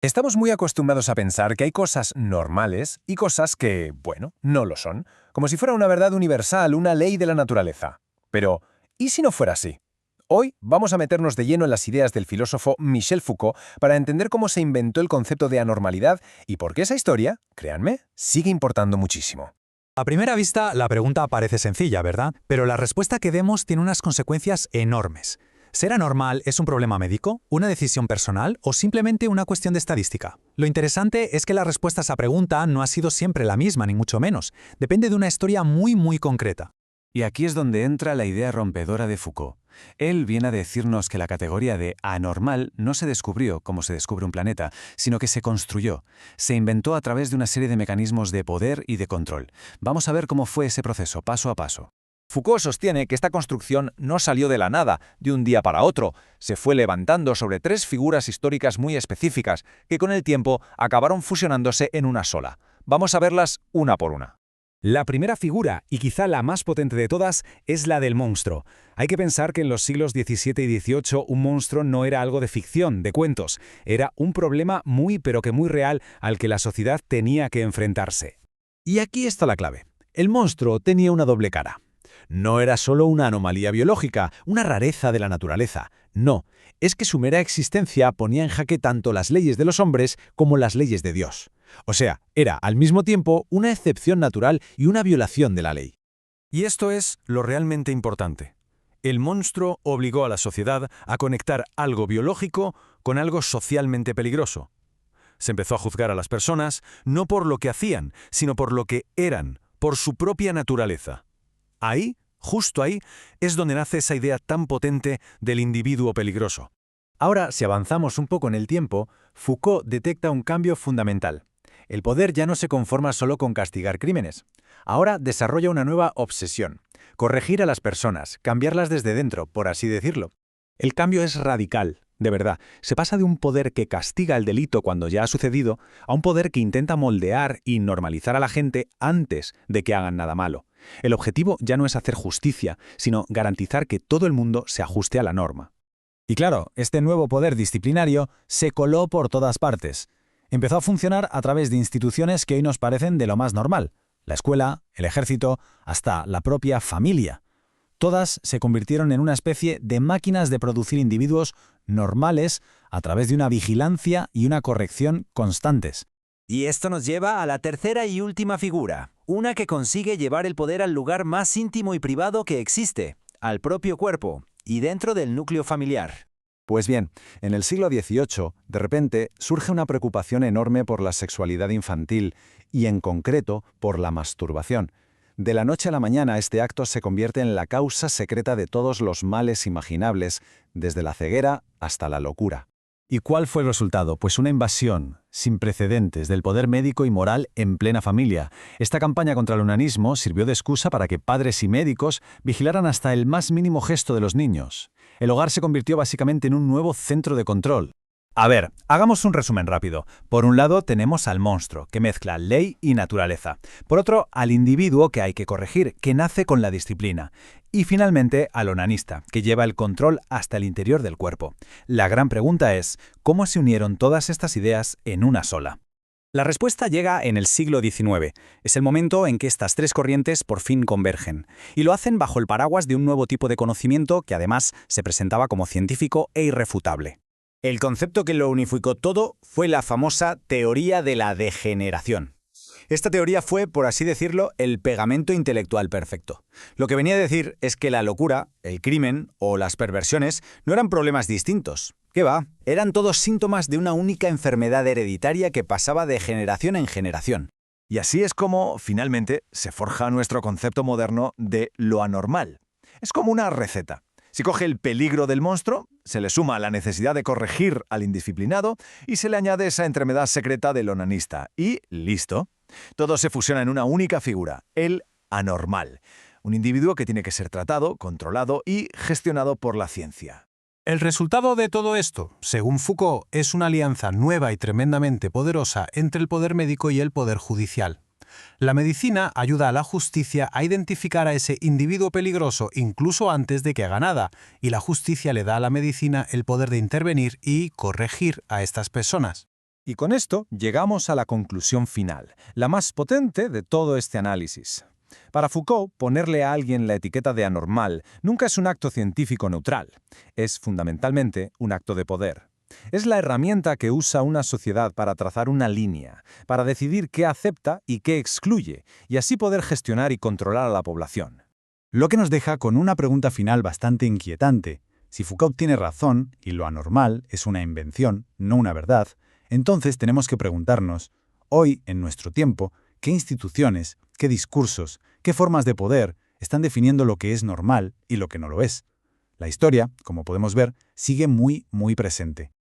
Estamos muy acostumbrados a pensar que hay cosas normales y cosas que, bueno, no lo son, como si fuera una verdad universal, una ley de la naturaleza. Pero, ¿y si no fuera así? Hoy vamos a meternos de lleno en las ideas del filósofo Michel Foucault para entender cómo se inventó el concepto de anormalidad y por qué esa historia, créanme, sigue importando muchísimo. A primera vista, la pregunta parece sencilla, ¿verdad? Pero la respuesta que demos tiene unas consecuencias enormes. ¿Ser anormal es un problema médico, una decisión personal o simplemente una cuestión de estadística? Lo interesante es que la respuesta a esa pregunta no ha sido siempre la misma, ni mucho menos. Depende de una historia muy concreta. Y aquí es donde entra la idea rompedora de Foucault. Él viene a decirnos que la categoría de anormal no se descubrió como se descubre un planeta, sino que se construyó. Se inventó a través de una serie de mecanismos de poder y de control. Vamos a ver cómo fue ese proceso, paso a paso. Foucault sostiene que esta construcción no salió de la nada, de un día para otro. Se fue levantando sobre tres figuras históricas muy específicas, que con el tiempo acabaron fusionándose en una sola. Vamos a verlas una por una. La primera figura, y quizá la más potente de todas, es la del monstruo. Hay que pensar que en los siglos XVII y XVIII un monstruo no era algo de ficción, de cuentos. Era un problema muy real al que la sociedad tenía que enfrentarse. Y aquí está la clave. El monstruo tenía una doble cara. No era solo una anomalía biológica, una rareza de la naturaleza. No, es que su mera existencia ponía en jaque tanto las leyes de los hombres como las leyes de Dios. O sea, era al mismo tiempo una excepción natural y una violación de la ley. Y esto es lo realmente importante. El monstruo obligó a la sociedad a conectar algo biológico con algo socialmente peligroso. Se empezó a juzgar a las personas no por lo que hacían, sino por lo que eran, por su propia naturaleza. Ahí, justo ahí, es donde nace esa idea tan potente del individuo peligroso. Ahora, si avanzamos un poco en el tiempo, Foucault detecta un cambio fundamental. El poder ya no se conforma solo con castigar crímenes. Ahora desarrolla una nueva obsesión: corregir a las personas, cambiarlas desde dentro, por así decirlo. El cambio es radical, de verdad. Se pasa de un poder que castiga el delito cuando ya ha sucedido a un poder que intenta moldear y normalizar a la gente antes de que hagan nada malo. El objetivo ya no es hacer justicia, sino garantizar que todo el mundo se ajuste a la norma. Y claro, este nuevo poder disciplinario se coló por todas partes. Empezó a funcionar a través de instituciones que hoy nos parecen de lo más normal: la escuela, el ejército, hasta la propia familia. Todas se convirtieron en una especie de máquinas de producir individuos normales a través de una vigilancia y una corrección constantes. Y esto nos lleva a la tercera y última figura, una que consigue llevar el poder al lugar más íntimo y privado que existe, al propio cuerpo, y dentro del núcleo familiar. Pues bien, en el siglo XVIII, de repente, surge una preocupación enorme por la sexualidad infantil y, en concreto, por la masturbación. De la noche a la mañana, este acto se convierte en la causa secreta de todos los males imaginables, desde la ceguera hasta la locura. ¿Y cuál fue el resultado? Pues una invasión sin precedentes del poder médico y moral en plena familia. Esta campaña contra el onanismo sirvió de excusa para que padres y médicos vigilaran hasta el más mínimo gesto de los niños. El hogar se convirtió básicamente en un nuevo centro de control. A ver, hagamos un resumen rápido. Por un lado tenemos al monstruo, que mezcla ley y naturaleza. Por otro, al individuo que hay que corregir, que nace con la disciplina. Y finalmente, al onanista, que lleva el control hasta el interior del cuerpo. La gran pregunta es, ¿cómo se unieron todas estas ideas en una sola? La respuesta llega en el siglo XIX. Es el momento en que estas tres corrientes por fin convergen. Y lo hacen bajo el paraguas de un nuevo tipo de conocimiento que además se presentaba como científico e irrefutable. El concepto que lo unificó todo fue la famosa teoría de la degeneración. Esta teoría fue, por así decirlo, el pegamento intelectual perfecto. Lo que venía a decir es que la locura, el crimen o las perversiones no eran problemas distintos. ¿Qué va? Eran todos síntomas de una única enfermedad hereditaria que pasaba de generación en generación. Y así es como, finalmente, se forja nuestro concepto moderno de lo anormal. Es como una receta. Si coge el peligro del monstruo, se le suma la necesidad de corregir al indisciplinado y se le añade esa enfermedad secreta del onanista. Y listo. Todo se fusiona en una única figura, el anormal. Un individuo que tiene que ser tratado, controlado y gestionado por la ciencia. El resultado de todo esto, según Foucault, es una alianza nueva y tremendamente poderosa entre el poder médico y el poder judicial. La medicina ayuda a la justicia a identificar a ese individuo peligroso incluso antes de que haga nada, y la justicia le da a la medicina el poder de intervenir y corregir a estas personas. Y con esto llegamos a la conclusión final, la más potente de todo este análisis. Para Foucault, ponerle a alguien la etiqueta de anormal nunca es un acto científico neutral. Es fundamentalmente un acto de poder. Es la herramienta que usa una sociedad para trazar una línea, para decidir qué acepta y qué excluye, y así poder gestionar y controlar a la población. Lo que nos deja con una pregunta final bastante inquietante. Si Foucault tiene razón, y lo anormal es una invención, no una verdad, entonces tenemos que preguntarnos, hoy, en nuestro tiempo, ¿qué instituciones, qué discursos, qué formas de poder están definiendo lo que es normal y lo que no lo es? La historia, como podemos ver, sigue muy presente.